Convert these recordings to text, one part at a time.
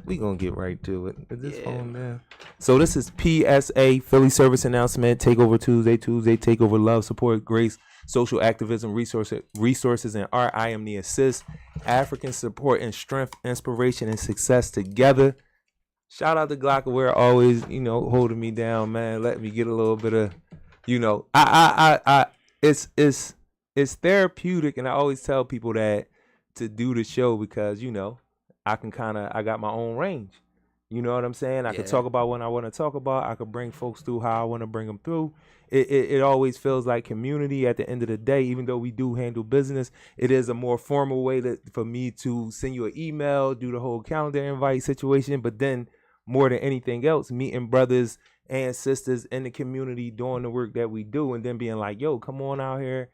We gonna get right to it. Is this Yeah. phone down? So this is PSA Philly service announcement. Takeover Tuesday, takeover love, support, grace, social activism, resources, and art. I am the assist. African support and strength, inspiration and success together. Shout out to Glockaware, always, holding me down, man. Let me get a little bit of, I it's therapeutic, and I always tell people that to do the show because I got my own range. You know what I'm saying? I could Yeah. talk about what I want to talk about. I could bring folks through how I want to bring them through. It always feels like community at the end of the day, even though we do handle business. It is a more formal way for me to send you an email, do the whole calendar invite situation. But then, more than anything else, meeting brothers and sisters in the community doing the work that we do, and then being like, yo, come on out here,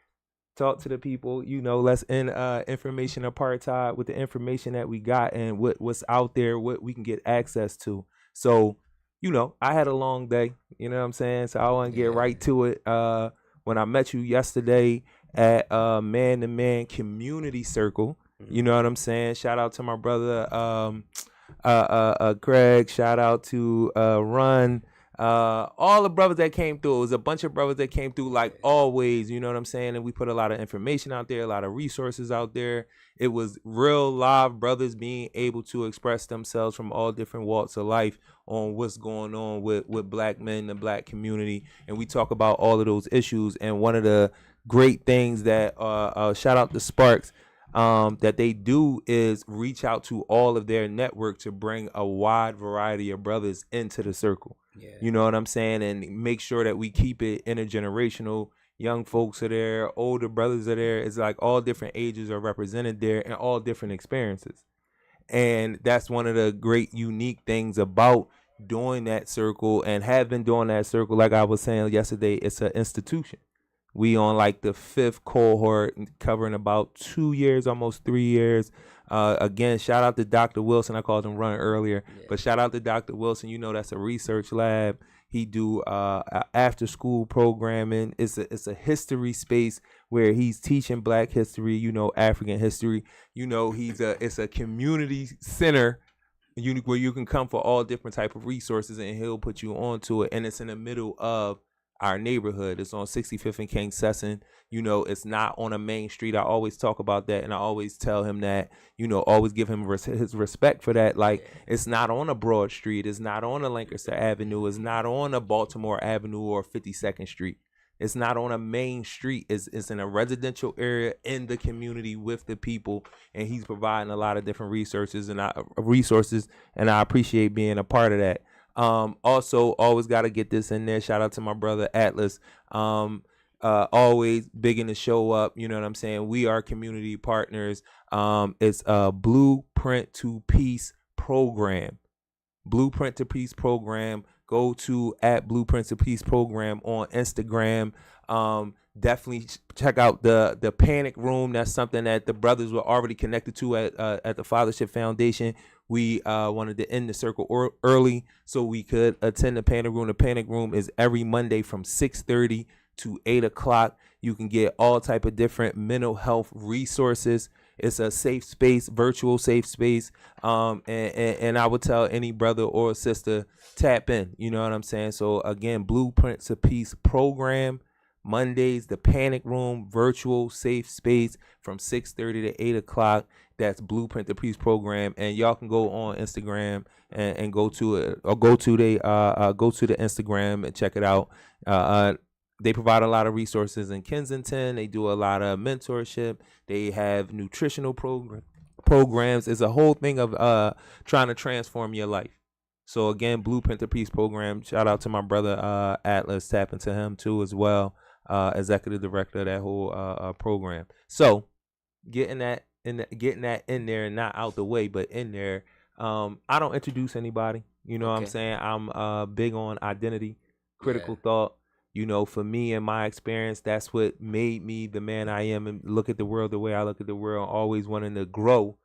talk to the people, let's end information apartheid with the information that we got and what's out there, what we can get access to. So, I had a long day, you know what I'm saying? So I want to get Yeah. right to it. When I met you yesterday at Man to Man Community Circle, you know what I'm saying? Shout out to my brother Craig, shout out to Run, all the brothers that came through. It was a bunch of brothers that came through, like always, you know what I'm saying? And we put a lot of information out there, a lot of resources out there. It was real live brothers being able to express themselves from all different walks of life on what's going on with black men, the black community. And we talk about all of those issues. And one of the great things that shout out to Sparks, that they do is reach out to all of their network to bring a wide variety of brothers into the circle. Yeah. You know what I'm saying? And make sure that we keep it intergenerational. Young folks are there, older brothers are there. It's like all different ages are represented there and all different experiences. And that's one of the great unique things about doing that circle and have been doing that circle. Like I was saying yesterday, it's an institution. We on like the fifth cohort, covering about 2 years, almost 3 years. Again, shout out to Dr. Wilson. I called him Run earlier, but shout out to Dr. Wilson. That's a research lab. He do after school programming. It's a history space where he's teaching Black history. African history. It's a community center. Where you can come for all different type of resources, and he'll put you onto it. And it's in the middle of our neighborhood. It's on 65th and King Sesson. It's not on a main street. I always talk about that, and I always tell him that, always give him his respect for that. Like, it's not on a broad street. It's not on a Lancaster Avenue. It's not on a Baltimore Avenue or 52nd Street. It's not on a main street. It's in a residential area in the community with the people, and he's providing a lot of different resources, and I appreciate being a part of that. Also, always got to get this in there. Shout out to my brother Atlas. Always big in the show up. You know what I'm saying? We are community partners. It's a Blueprint to Peace program. Blueprint to Peace program. Go to @Blueprint to Peace program on Instagram. Definitely check out the Panic Room. That's something that the brothers were already connected to at the Fathership Foundation. We wanted to end the circle early so we could attend the Panic Room. The Panic Room is every Monday from 6:30 to 8 o'clock. You can get all type of different mental health resources. It's a safe space, virtual safe space. And I would tell any brother or sister, tap in. You know what I'm saying? So again, Blueprint to Peace program. Mondays, the Panic Room, virtual safe space from 6:30 to 8 o'clock. That's Blueprint to Peace program, and y'all can go on Instagram and go to it, or go to the Instagram and check it out. They provide a lot of resources in Kensington. They do a lot of mentorship. They have nutritional programs. It's a whole thing of trying to transform your life. So again, Blueprint to Peace program. Shout out to my brother Atlas. Tap into him too as well. Executive director of that whole program. So getting that in there, and not out the way, but in there. I don't introduce anybody. You know what I'm saying? I'm big on identity, critical thought. For me and my experience, that's what made me the man I am and look at the world the way I look at the world, always wanting to grow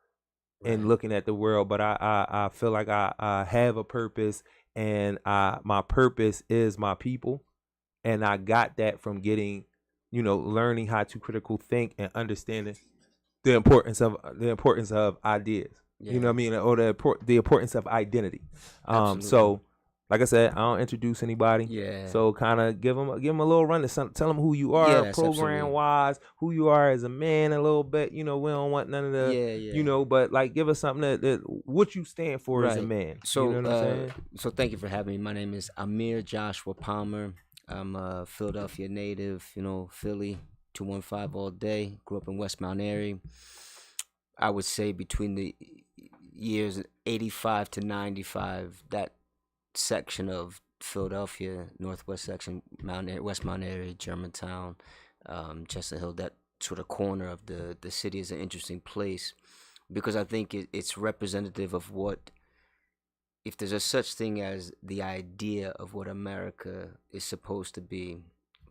and looking at the world. But I feel like I have a purpose, and my purpose is my people. And I got that from getting, learning how to critical think and understanding the importance of ideas. You know what I mean? Or the importance of identity. Absolutely. So, like I said, I don't introduce anybody. Yeah. So kind of give them a little run. Tell them who you are, Yes, program absolutely. wise, who you are as a man a little bit. You know, we don't want none of the, you know, but like give us something that what you stand for as a man. So, you know what I'm saying? So thank you for having me. My name is Amir Joshua Palmer. I'm a Philadelphia native, you know, Philly, 215 all day. Grew up in West Mount Airy. I would say between the years 85 to 95, that section of Philadelphia, northwest section, West Mount Airy, Germantown, Chestnut Hill, that sort of corner of the city is an interesting place because I think it's representative of what, if there's a such thing as the idea of what America is supposed to be.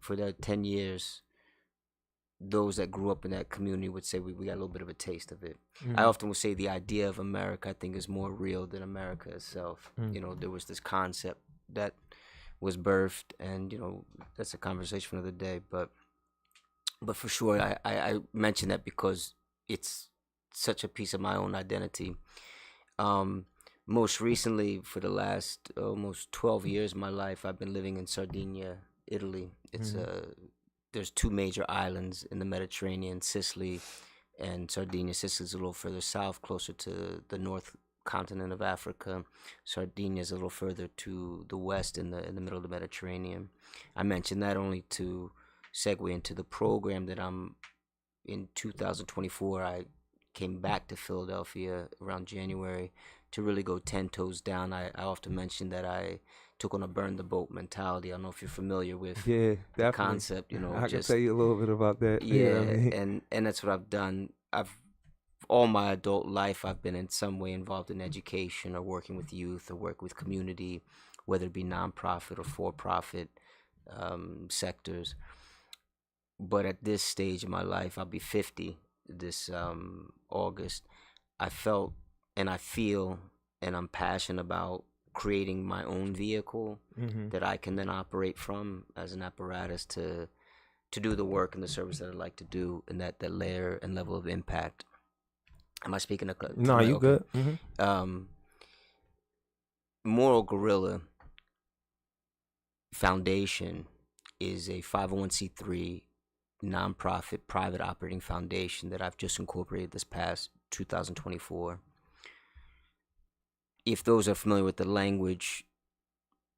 For that 10 years, those that grew up in that community would say we got a little bit of a taste of it. I often would say the idea of America, I think, is more real than America itself. You know, there was this concept that was birthed, and you know, that's a conversation for another day. But for sure, I mention that because it's such a piece of my own identity. Most recently, for the last almost 12 years of my life, I've been living in Sardinia, Italy. It's there's two major islands in the Mediterranean, Sicily and Sardinia. Sicily's a little further south, closer to the north continent of Africa. Sardinia is a little further to the west in the middle of the Mediterranean. I mentioned that only to segue into the program that I'm in 2024. I came back to Philadelphia around January to really go 10 toes down. I often mention that I took on a burn the boat mentality. I don't know if you're familiar with the concept. You know, I can tell you a little bit about that. Yeah, you know what I mean? and that's what I've done. All my adult life, I've been in some way involved in education or working with youth or work with community, whether it be nonprofit or for-profit sectors. But at this stage of my life, I'll be 50 this August. I felt and I feel and I'm passionate about creating my own vehicle that I can then operate from as an apparatus to do the work and the service that I'd like to do, and that layer and level of impact. Am I speaking to No, you okay. good. Moral Gorilla Foundation is a 501c3 nonprofit private operating foundation that I've just incorporated this past 2024. If those are familiar with the language,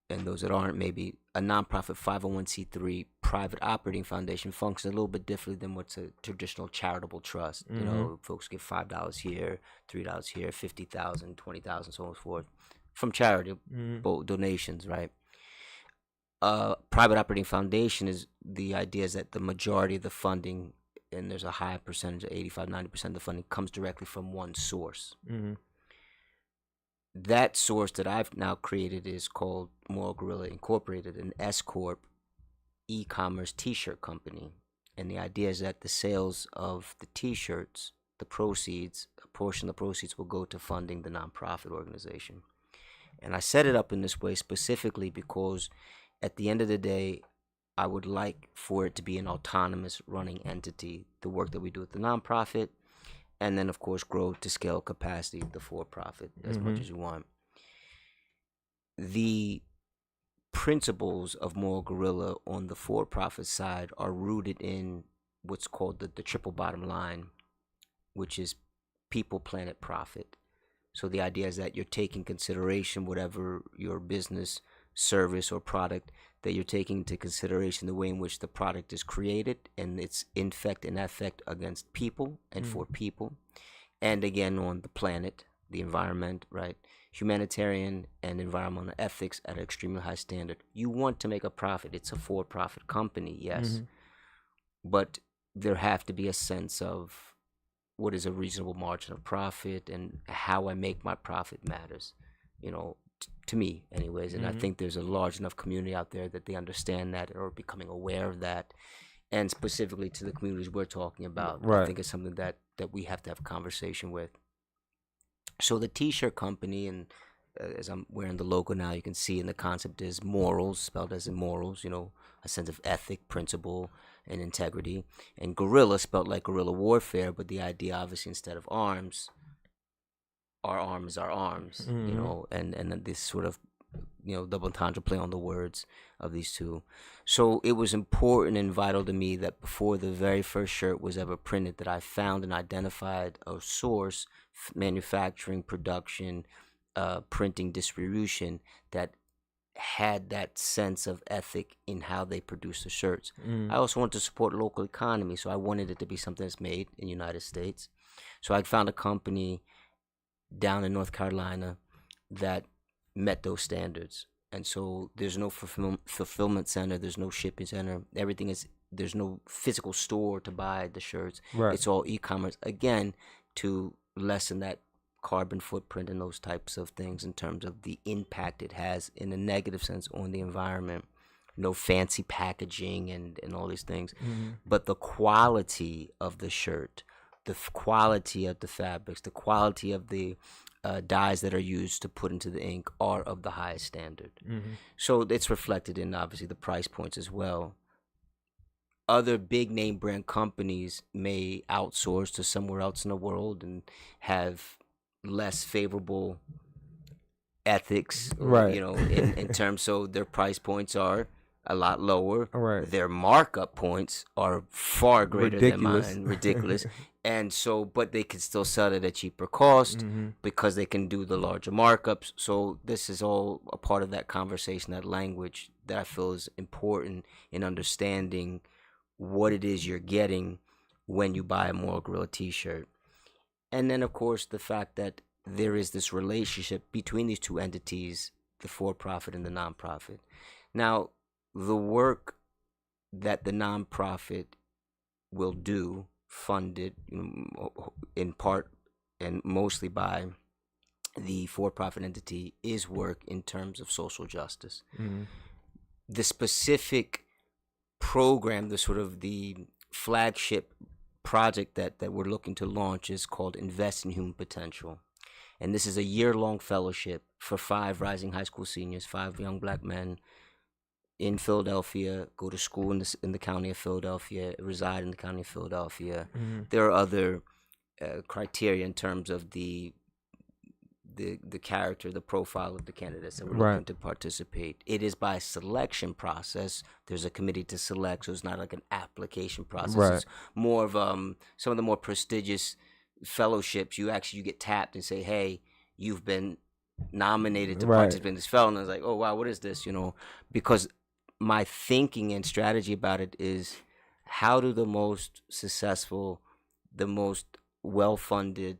and those that aren't, maybe a nonprofit 501c3 private operating foundation functions a little bit differently than what's a traditional charitable trust. You know, folks give $5 here, $3 here, 50,000, 20,000, so on and so forth from charitable donations, right? Private operating foundation is the idea is that the majority of the funding, and there's a high percentage of 85-90% of the funding, comes directly from one source. That source that I've now created is called Moral Gorilla Incorporated, an S Corp e-commerce t-shirt company. And the idea is that the sales of the t-shirts, the proceeds, a portion of the proceeds will go to funding the nonprofit organization. And I set it up in this way specifically because at the end of the day, I would like for it to be an autonomous running entity, the work that we do with the nonprofit, and then, of course, grow to scale capacity, the for-profit, as much as you want. The principles of Moral Gorilla on the for-profit side are rooted in what's called the triple bottom line, which is people, planet, profit. So the idea is that you're taking consideration, whatever your business, service, or product, that you're taking into consideration the way in which the product is created and its effect against people and for people. And again, on the planet, the environment, right? Humanitarian and environmental ethics at an extremely high standard. You want to make a profit. It's a for-profit company, yes. But there have to be a sense of what is a reasonable margin of profit, and how I make my profit matters, you know, to me anyways. And I think there's a large enough community out there that they understand that or are becoming aware of that. And specifically to the communities we're talking about, I think it's something that we have to have a conversation with. So the t-shirt company, and as I'm wearing the logo now, you can see, and the concept is morals, spelled as in morals, you know, a sense of ethic, principle, and integrity. And gorilla, spelled like guerrilla warfare, but the idea, obviously, instead of arms, our arm is our arms, Mm-hmm. and this sort of, double entendre play on the words of these two. So it was important and vital to me that before the very first shirt was ever printed, that I found and identified a source, manufacturing, production, printing, distribution, that had that sense of ethic in how they produce the shirts. Mm-hmm. I also wanted to support local economy, so I wanted it to be something that's made in the United States. So I found a company down in North Carolina that met those standards. And so there's no fulfillment center, there's no shipping center. Everything is, there's no physical store to buy the shirts. Right. It's all e-commerce, again, to lessen that carbon footprint and those types of things in terms of the impact it has in a negative sense on the environment. No fancy packaging and all these things. Mm-hmm. But the quality of the shirt, the quality of the fabrics, the quality of the dyes that are used to put into the ink are of the highest standard. Mm-hmm. So it's reflected in obviously the price points as well. Other big name brand companies may outsource to somewhere else in the world and have less favorable ethics, right? In terms, so their price points are a lot lower. Right. Their markup points are far greater Ridiculous. than mine. Ridiculous. And so, but they can still sell it at cheaper cost Mm-hmm. because they can do the larger markups. So this is all a part of that conversation, that language that I feel is important in understanding what it is you're getting when you buy a Moral Gorilla t-shirt. And then, of course, the fact that there is this relationship between these two entities, the for-profit and the nonprofit. Now, the work that the nonprofit will do, funded in part and mostly by the for-profit entity, is work in terms of social justice. Mm-hmm. The specific program, the sort of the flagship project that we're looking to launch is called Invest in Human Potential. And this is a year-long fellowship for 5 rising high school seniors, 5 young black men in Philadelphia, go to school in the county of Philadelphia, reside in the county of Philadelphia. Mm-hmm. There are other criteria in terms of the character, the profile of the candidates that we're Right. looking to participate. It is by selection process. There's a committee to select, so it's not like an application process. Right. It's more of some of the more prestigious fellowships. You get tapped and say, "Hey, you've been nominated to Right. participate in this fellow." And I was like, "Oh wow, what is this?" Because my thinking and strategy about it is, how do the most successful, the most well-funded,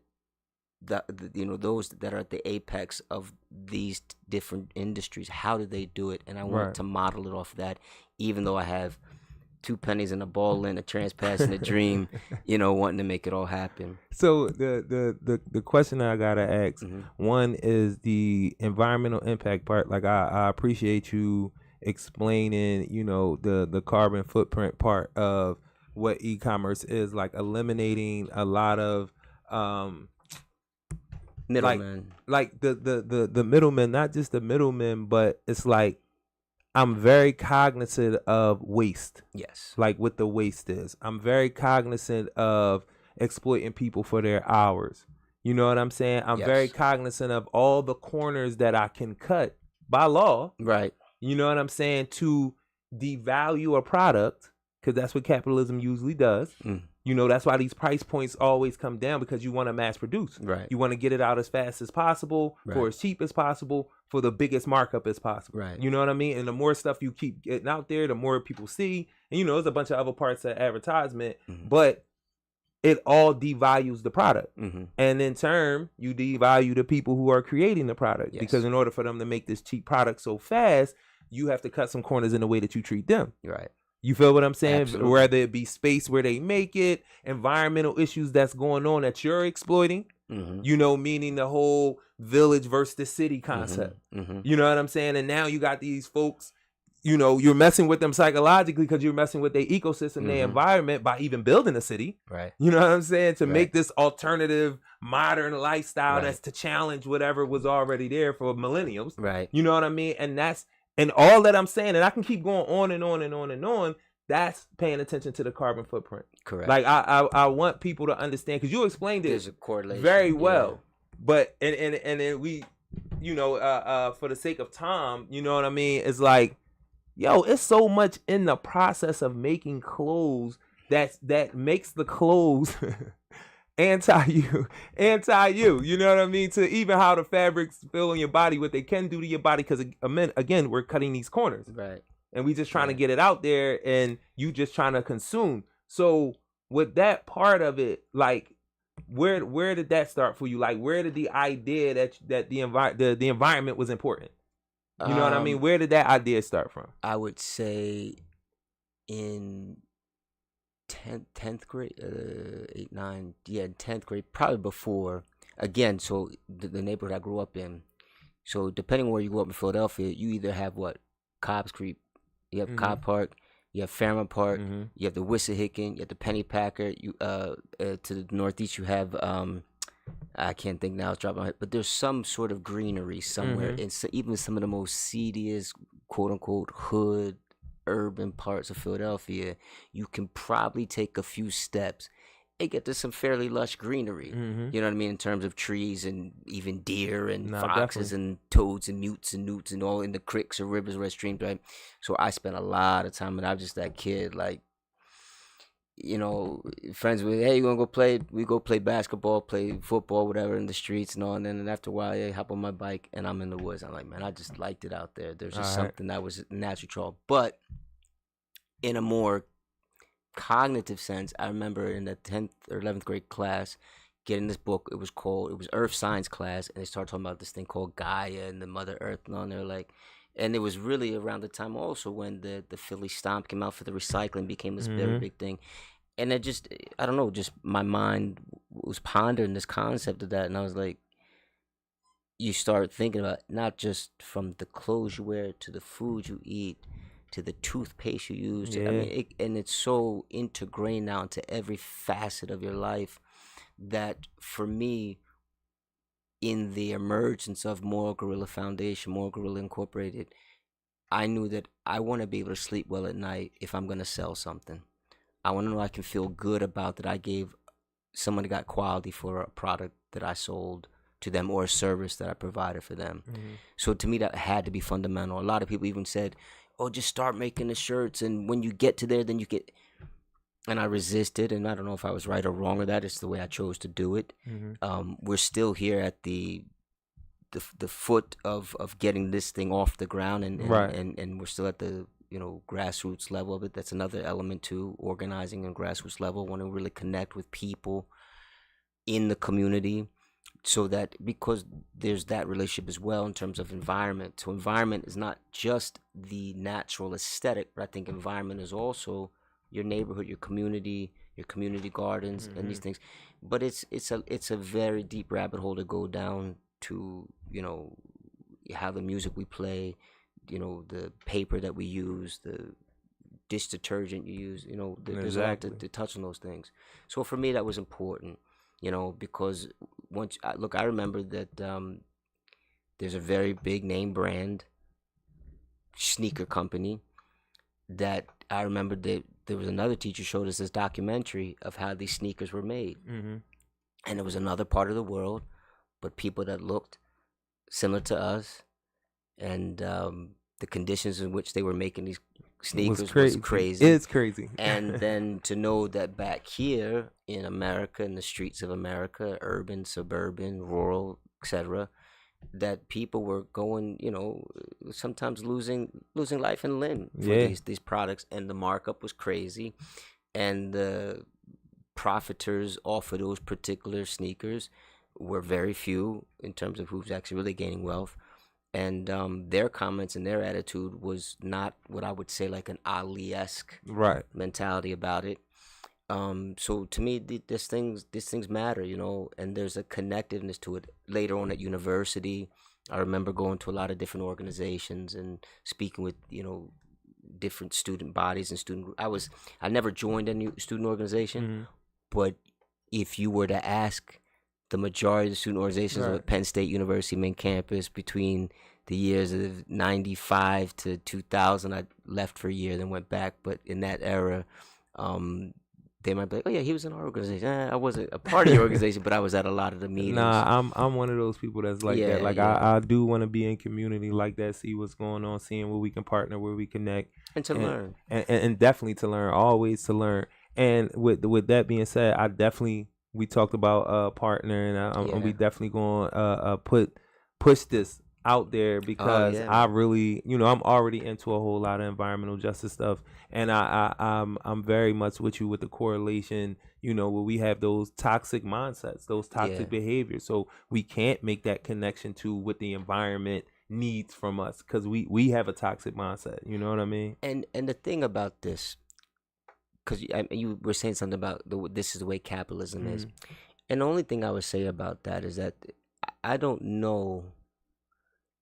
those that are at the apex of these different industries, how do they do it? And I want Right. to model it off of that, even though I have 2 pennies and a ball and a transpass and a dream, wanting to make it all happen. So the question that I gotta ask, Mm-hmm. one is the environmental impact part. Like I appreciate you explaining, the carbon footprint part of what e-commerce is, like eliminating a lot of Middleman. like the middlemen, not just the middlemen, but it's like I'm very cognizant of waste. Yes. Like what the waste is. I'm very cognizant of exploiting people for their hours. You know what I'm saying? I'm Yes. very cognizant of all the corners that I can cut by law. Right. You know what I'm saying? To devalue a product, because that's what capitalism usually does. Mm. That's why these price points always come down, because you want to mass produce. Right. You want to get it out as fast as possible, for Right. as cheap as possible, for the biggest markup as possible. Right. You know what I mean? And the more stuff you keep getting out there, the more people see. And there's a bunch of other parts of advertisement, Mm-hmm. but it all devalues the product. Mm-hmm. And in turn, you devalue the people who are creating the product. Yes. Because in order for them to make this cheap product so fast, you have to cut some corners in the way that you treat them. Right. You feel what I'm saying? Absolutely. Whether it be space where they make it, environmental issues that's going on that you're exploiting, Mm-hmm. Meaning the whole village versus the city concept. Mm-hmm. You know what I'm saying? And now you got these folks, you're messing with them psychologically because you're messing with their ecosystem, their Mhm. environment by even building a city. Right. You know what I'm saying? To Right. make this alternative, modern lifestyle Right. that's to challenge whatever was already there for millenniums. Right. You know what I mean? And all that I'm saying, and I can keep going on and on and on and on, that's paying attention to the carbon footprint. Correct. Like I want people to understand, because you explained There's it a correlation. very well. But and then we, for the sake of time, you know what I mean? It's like, yo, it's so much in the process of making clothes that makes the clothes anti you. You know what I mean? To even how the fabrics feel in your body, what they can do to your body, because again, we're cutting these corners, Right. and we just trying to get it out there, and you just trying to consume. So with that part of it, like, where did that start for you? Like, where did the idea that the environment was important? You know what I mean? Where did that idea start from? I would say in 10th grade, 8, 9, yeah, 10th grade, probably before. Again, so the neighborhood I grew up in. So depending on where you grew up in Philadelphia, you either have Cobb's Creek, you have Cobb Park, you have Fairmont Park, you have the Wissahickon, you have the Pennypacker. You to the northeast you have I can't think now, it's dropping my head, but there's some sort of greenery somewhere. And so even some of the most seediest, quote unquote, hood urban parts of Philadelphia, you can probably take a few steps and get to some fairly lush greenery. You know what I mean? In terms of trees and even deer and foxes and toads and newts and all in the creeks or rivers or streams, right? So I spent a lot of time, and I was just that kid, like, friends with, hey, you gonna go play? We go play basketball, play football, whatever, in the streets and all. And then after a while, hey, hop on my bike, and I'm in the woods. I'm like, man, I just liked it out there. There's just something that was natural draw. But in a more cognitive sense, I remember in the 10th or 11th grade class getting this book. It was Earth Science class, and they started talking about this thing called Gaia and the Mother Earth and all. And they're like, and it was really around the time also when the Philly Stomp came out for the recycling, became this very big thing. And it just, I don't know, just my mind was pondering this concept of that. And I was like, you start thinking about not just from the clothes you wear to the food you eat to the toothpaste you use. I mean, and it's so integrated now into every facet of your life that for me, in the emergence of Moral Gorilla Foundation, Moral Gorilla Incorporated, I knew that I want to be able to sleep well at night if I'm going to sell something. I want to know I can feel good about that I gave someone that got quality for a product that I sold to them or a service that I provided for them. So to me, that had to be fundamental. A lot of people even said, oh, just start making the shirts, and when you get to there, then you get... And I resisted, and I don't know if I was right or wrong or that. It's the way I chose to do it. We're still here at the foot of getting this thing off the ground, and we're still at the grassroots level of it. That's another element to organizing on grassroots level. Want to really connect with people in the community, so that, because there's that relationship as well in terms of environment. So environment is not just the natural aesthetic, but I think environment is also your neighborhood, your community gardens, and these things. But it's a very deep rabbit hole to go down to, how the music we play, the paper that we use, the dish detergent you use, there's a lot to touch on those things. So for me, that was important, because I remember that there's a very big name brand sneaker company that I remember that there was another teacher showed us this documentary of how these sneakers were made. And it was another part of the world, but people that looked similar to us, and the conditions in which they were making these sneakers was crazy. It's crazy. And then to know that back here in America, in the streets of America, urban, suburban, rural, etc., that people were going, sometimes losing life and limb for these products, and the markup was crazy, and the profiteers off of those particular sneakers were very few in terms of who's actually really gaining wealth. And their comments and their attitude was not what I would say like an Ali-esque mentality about it. So to me, these things matter, and there's a connectiveness to it. Later on at university, I remember going to a lot of different organizations and speaking with, different student bodies and student groups. I never joined any student organization, but if you were to ask the majority of the student organizations at Penn State University main campus between the years of 95 to 2000, I left for a year, then went back. But in that era, they might be like, oh yeah, he was in our organization. I wasn't a part of your organization, but I was at a lot of the meetings. I'm one of those people that's like that. Like I do want to be in community like that, see what's going on, seeing where we can partner, where we connect, and to learn, and definitely to learn, always to learn. And with that being said, we talked about partnering, and we definitely going to push this out there because I really, I'm already into a whole lot of environmental justice stuff, and I'm very much with you with the correlation, where we have those toxic mindsets, those toxic behaviors, so we can't make that connection to what the environment needs from us because we have a toxic mindset. You know what I mean? And the thing about this, because you were saying something about this is the way capitalism is, and the only thing I would say about that is that I don't know.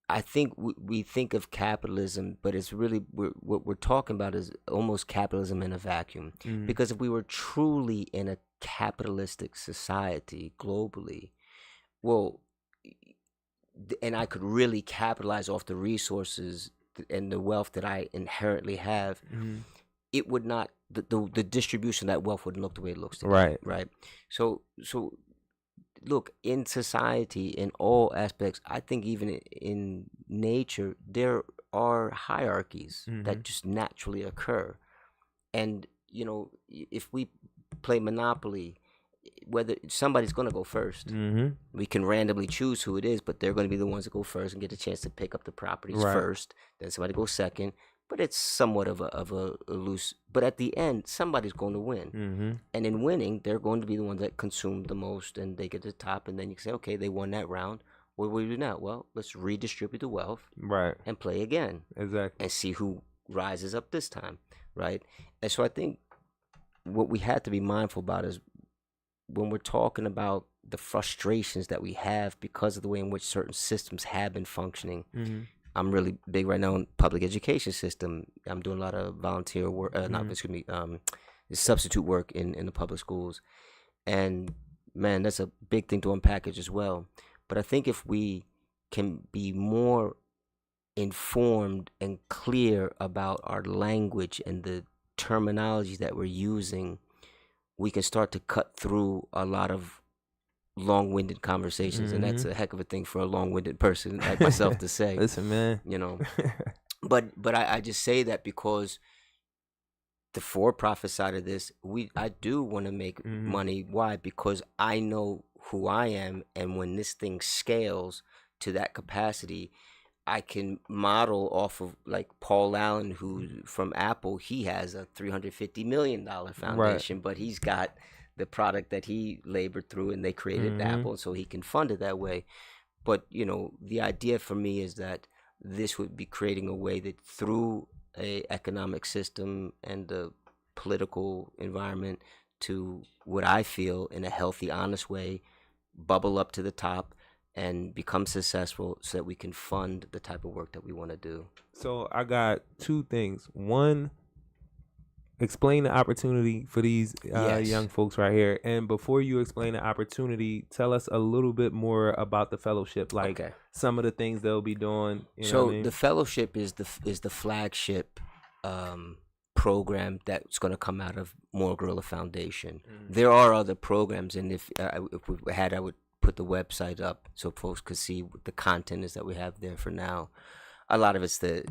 I think we think of capitalism, but it's really what we're talking about is almost capitalism in a vacuum. Because if we were truly in a capitalistic society globally, well, and I could really capitalize off the resources and the wealth that I inherently have, it would not, the distribution of that wealth wouldn't look the way it looks today. Right. So look, in society, in all aspects, I think even in nature, there are hierarchies that just naturally occur. And, if we play Monopoly, whether somebody's going to go first, we can randomly choose who it is, but they're going to be the ones that go first and get a chance to pick up the properties first. Then somebody goes second. But it's somewhat of a loose. But at the end, somebody's going to win, and in winning, they're going to be the ones that consume the most, and they get to the top. And then you can say, okay, they won that round. What do we do now? Well, let's redistribute the wealth, and play again, and see who rises up this time, right? And so I think what we have to be mindful about is when we're talking about the frustrations that we have because of the way in which certain systems have been functioning. I'm really big right now in public education system. I'm doing a lot of volunteer work, substitute work in the public schools. And man, that's a big thing to unpackage as well. But I think if we can be more informed and clear about our language and the terminology that we're using, we can start to cut through a lot of long-winded conversations, and that's a heck of a thing for a long-winded person like myself to say. Listen, man, but I just say that because the for-profit side of this, I do want to make money. Why? Because I know who I am, and when this thing scales to that capacity, I can model off of like Paul Allen, who from Apple, he has a $350 million foundation, but he's got the product that he labored through, and they created Apple, so he can fund it that way. But the idea for me is that this would be creating a way that through a economic system and the political environment to what I feel in a healthy, honest way, bubble up to the top and become successful so that we can fund the type of work that we want to do. So I got two things. One, explain the opportunity for these young folks right here. And before you explain the opportunity, tell us a little bit more about the fellowship, like some of the things they'll be doing. The fellowship is the flagship program that's going to come out of Moral Gorilla Foundation. There are other programs, and if we had, I would put the website up so folks could see what the content is that we have there for now. A lot of it's the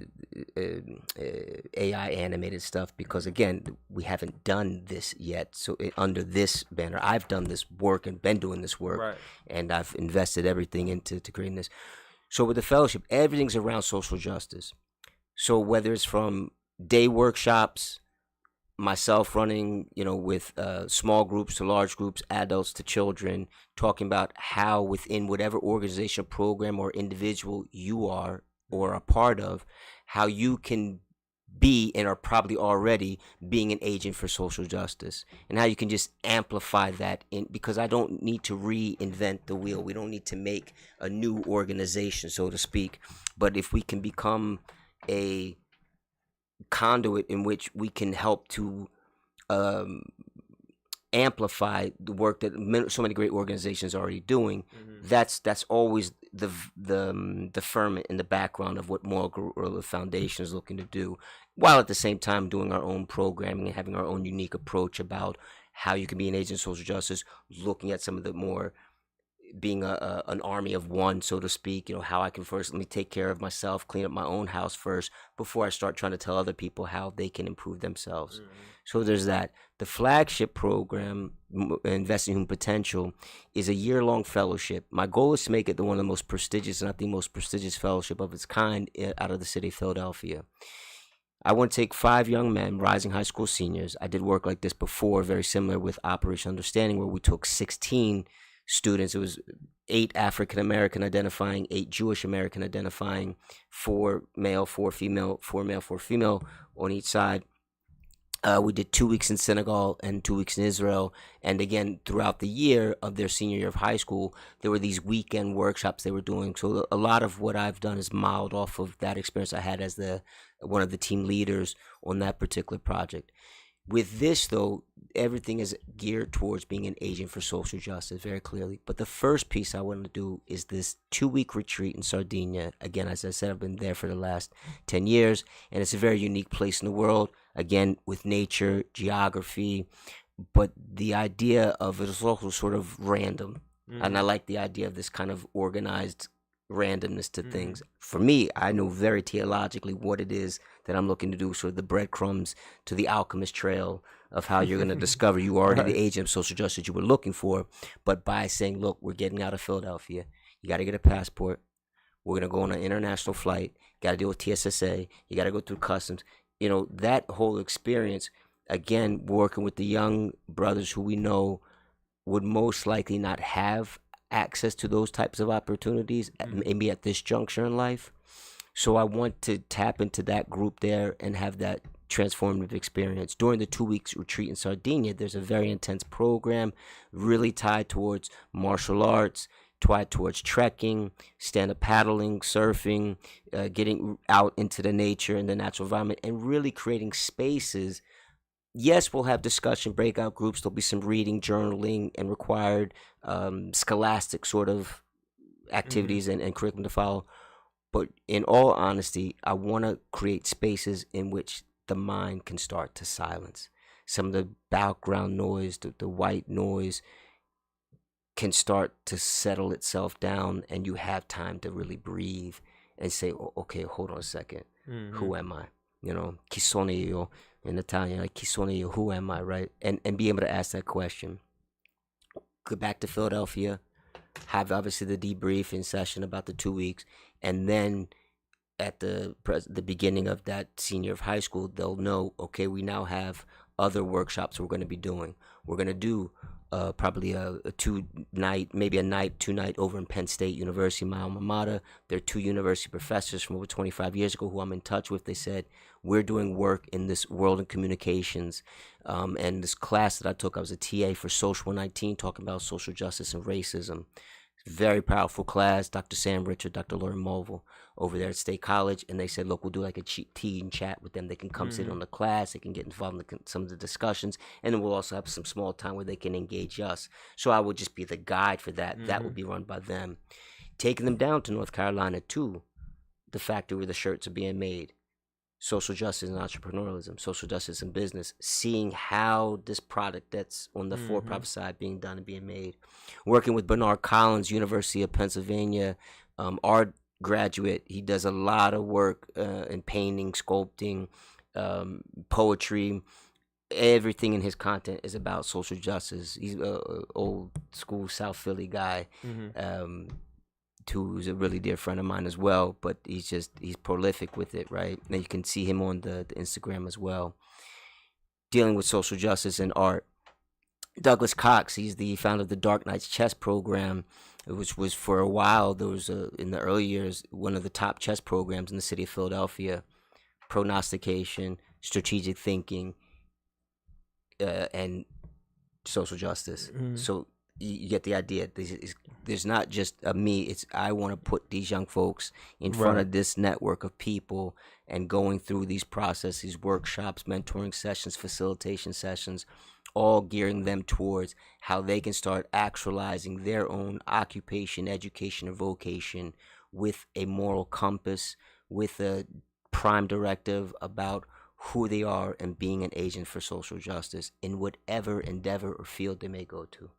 AI animated stuff because, again, we haven't done this yet. So under this banner, I've done this work and been doing this work, and I've invested everything into creating this. So with the fellowship, everything's around social justice. So whether it's from day workshops, myself running, with small groups to large groups, adults to children, talking about how within whatever organization, program, or individual you are or a part of, how you can be and are probably already being an agent for social justice, and how you can just amplify that because I don't need to reinvent the wheel. We don't need to make a new organization, so to speak. But if we can become a conduit in which we can help to amplify the work that so many great organizations are already doing, that's always the ferment in the background of what Moral Gorilla Foundation is looking to do, while at the same time doing our own programming and having our own unique approach about how you can be an agent of social justice, looking at some of the more being an army of one, so to speak. How I can first let me take care of myself, clean up my own house first before I start trying to tell other people how they can improve themselves. So there's that. The flagship program, Investing in Human Potential, is a year-long fellowship. My goal is to make it one of the most prestigious, and not the most prestigious fellowship of its kind out of the city of Philadelphia. I want to take 5 young men, rising high school seniors. I did work like this before, very similar with Operation Understanding, where we took 16 students. It was 8 African American identifying, 8 Jewish American identifying, 4 male, 4 female, 4 male, 4 female on each side. We did 2 weeks in Senegal and 2 weeks in Israel. And again, throughout the year of their senior year of high school, there were these weekend workshops they were doing. So a lot of what I've done is modeled off of that experience I had as one of the team leaders on that particular project. With this, though, everything is geared towards being an agent for social justice very clearly. But the first piece I want to do is this 2-week retreat in Sardinia. Again, as I said, I've been there for the last 10 years, and it's a very unique place in the world, again, with nature, geography. But the idea of it is also sort of random. And I like the idea of this kind of organized randomness to things. For me, I know very theologically what it is that I'm looking to do, sort of the breadcrumbs to the alchemist trail of how you're going to discover you are already the agent of social justice you were looking for. But by saying, look, we're getting out of Philadelphia, you got to get a passport, we're going to go on an international flight, got to deal with TSSA, you got to go through customs, that whole experience, again, working with the young brothers who we know would most likely not have access to those types of opportunities, maybe at this juncture in life. So I want to tap into that group there and have that transformative experience. During the 2 weeks retreat in Sardinia, there's a very intense program really tied towards martial arts, tied towards trekking, stand-up paddling, surfing, getting out into the nature and the natural environment, and really creating spaces. Yes, we'll have discussion, breakout groups. There'll be some reading, journaling, and required scholastic sort of activities and curriculum to follow. But in all honesty, I want to create spaces in which the mind can start to silence. Some of the background noise, the white noise, can start to settle itself down, and you have time to really breathe and say, oh, okay, hold on a second. Who am I? Chi sono io? In Italian, like, chi sono io? Who am I, right? And be able to ask that question. Go back to Philadelphia, have obviously the debriefing session about the 2 weeks, and then at the beginning of that senior of high school, they'll know, okay, we now have other workshops we're going to be doing. We're going to do probably a 2-night, maybe a night, 2-night over in Penn State University, my alma mater. There are 2 university professors from over 25 years ago who I'm in touch with. They said, we're doing work in this world of communications. And this class that I took, I was a TA for Social 119, talking about social justice and racism. Very powerful class. Dr. Sam Richard, Dr. Lauren Mulville over there at State College. And they said, look, we'll do like a teen chat with them. They can come sit on the class. They can get involved in some of the discussions. And then we'll also have some small time where they can engage us. So I would just be the guide for that. That would be run by them. Taking them down to North Carolina to the factory where the shirts are being made. Social justice and entrepreneurialism, social justice and business, seeing how this product that's on the for-profit side being done and being made. Working with Bernard Collins, University of Pennsylvania, art graduate. He does a lot of work in painting, sculpting, poetry. Everything in his content is about social justice. He's an old school South Philly guy. Who's a really dear friend of mine as well, but he's prolific with it, right? And you can see him on the Instagram as well, dealing with social justice and art. Douglas Cox, he's the founder of the Dark Knights chess program, which was for a while, there was in the early years, one of the top chess programs in the city of Philadelphia. Prognostication, strategic thinking, and social justice. So you get the idea. There's not just a me. It's I want to put these young folks in front of this network of people and going through these processes, workshops, mentoring sessions, facilitation sessions, all gearing them towards how they can start actualizing their own occupation, education, or vocation with a moral compass, with a prime directive about who they are and being an agent for social justice in whatever endeavor or field they may go to.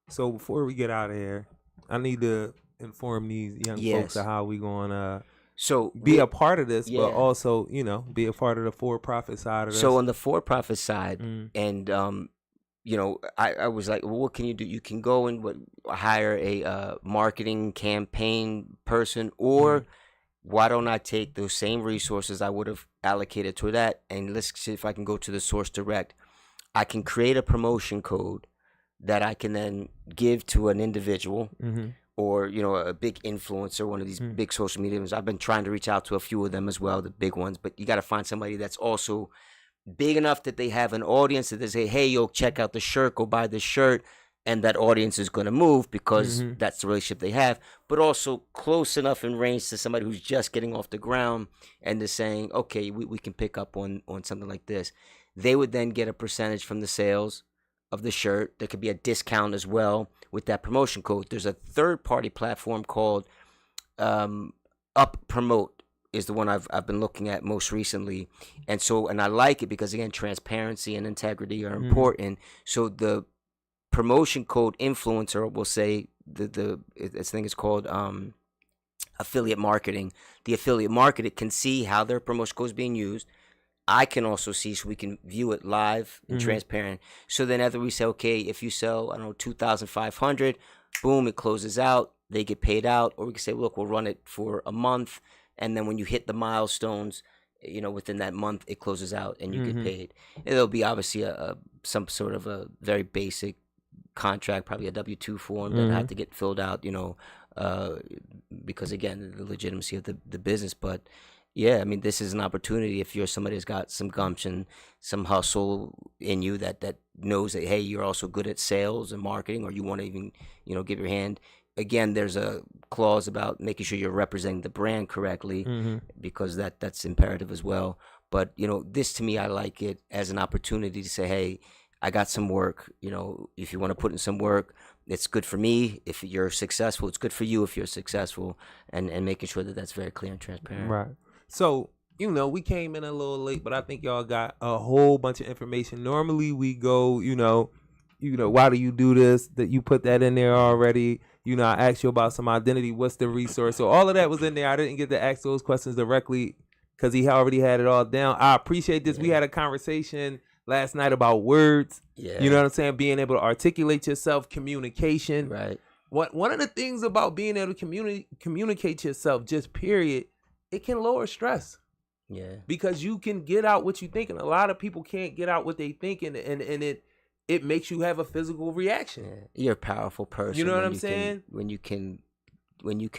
So before we get out of here, I need to inform these young folks Yes. of how we gonna So be a part of this, but yeah. also, be a part of the for-profit side of this. So on the for-profit side, Mm. and I was like, well, what can you do? You can go and hire a marketing campaign person, or why don't I take those same resources I would have allocated to that, and let's see if I can go to the source direct. I can create a promotion code that I can then give to an individual, or a big influencer, one of these big social medias. I've been trying to reach out to a few of them as well, the big ones, but you got to find somebody that's also big enough that they have an audience that they say, hey, yo, check out the shirt, go buy this shirt, and that audience is going to move because that's the relationship they have, but also close enough in range to somebody who's just getting off the ground and they're saying, okay, we can pick up on something like this. They would then get a percentage from the sales of the shirt. There could be a discount as well with that promotion code. There's a third-party platform called Up Promote is the one I've been looking at most recently, and I like it because, again, transparency and integrity are important. So the promotion code influencer will say this thing is called affiliate marketing. The affiliate marketer can see how their promotion code is being used. I can also see, so we can view it live and transparent. So then after we say, okay, if you sell, I don't know, 2,500, boom, it closes out, they get paid out. Or we can say, look, we'll run it for a month, and then when you hit the milestones, within that month, it closes out and you get paid. And there'll be obviously some sort of a very basic contract, probably a W-2 form that had to get filled out, because, again, the legitimacy of the business. But yeah, I mean, this is an opportunity if you're somebody who's got some gumption, some hustle in you that knows that, hey, you're also good at sales and marketing, or you want to even, give your hand. Again, there's a clause about making sure you're representing the brand correctly, because that's imperative as well. But, this to me, I like it as an opportunity to say, hey, I got some work. If you want to put in some work, it's good for me. If you're successful, it's good for you if you're successful, and making sure that that's very clear and transparent. Right. So, we came in a little late, but I think y'all got a whole bunch of information. Normally we go, why do you do this? That you put that in there already. I asked you about some identity. What's the resource? So all of that was in there. I didn't get to ask those questions directly because he already had it all down. I appreciate this. Yeah. We had a conversation last night about words. Yeah. You know what I'm saying? Being able to articulate yourself, communication. Right. One of the things about being able to communicate yourself, just period, it can lower stress. Yeah. Because you can get out what you think, and a lot of people can't get out what they think, and it makes you have a physical reaction. Yeah. You're a powerful person. You know what I'm saying? When you can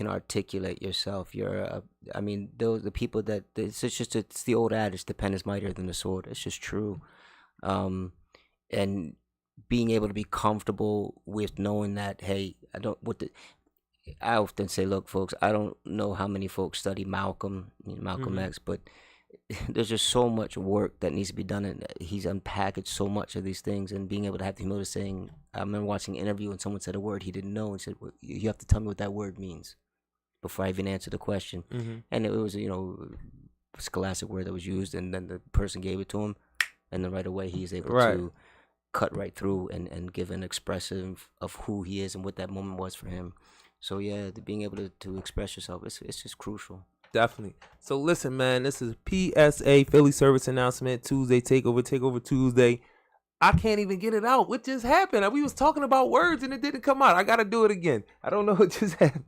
articulate yourself, the people that it's the old adage, the pen is mightier than the sword. It's just true. And being able to be comfortable with knowing that, hey, I often say, look, folks, I don't know how many folks study Malcolm X, but there's just so much work that needs to be done, and he's unpackaged so much of these things. And being able to have the humility saying, I remember watching an interview and someone said a word he didn't know and said, well, you have to tell me what that word means before I even answer the question. And it was a scholastic word that was used, and then the person gave it to him, and then right away he's able to cut right through and give an expressive of who he is and what that moment was for him. So yeah, being able to express yourself, it's just crucial. Definitely. So listen, man, this is PSA Philly Service Announcement Tuesday, Takeover Tuesday. I can't even get it out. What just happened? We was talking about words and it didn't come out. I got to do it again. I don't know what just happened.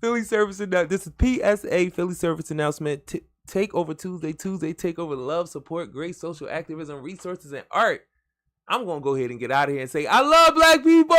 Philly Service Announcement. This is PSA Philly Service Announcement Takeover Tuesday, Takeover Love, Support, Great Social Activism, Resources, and Art. I'm going to go ahead and get out of here and say, I love black people!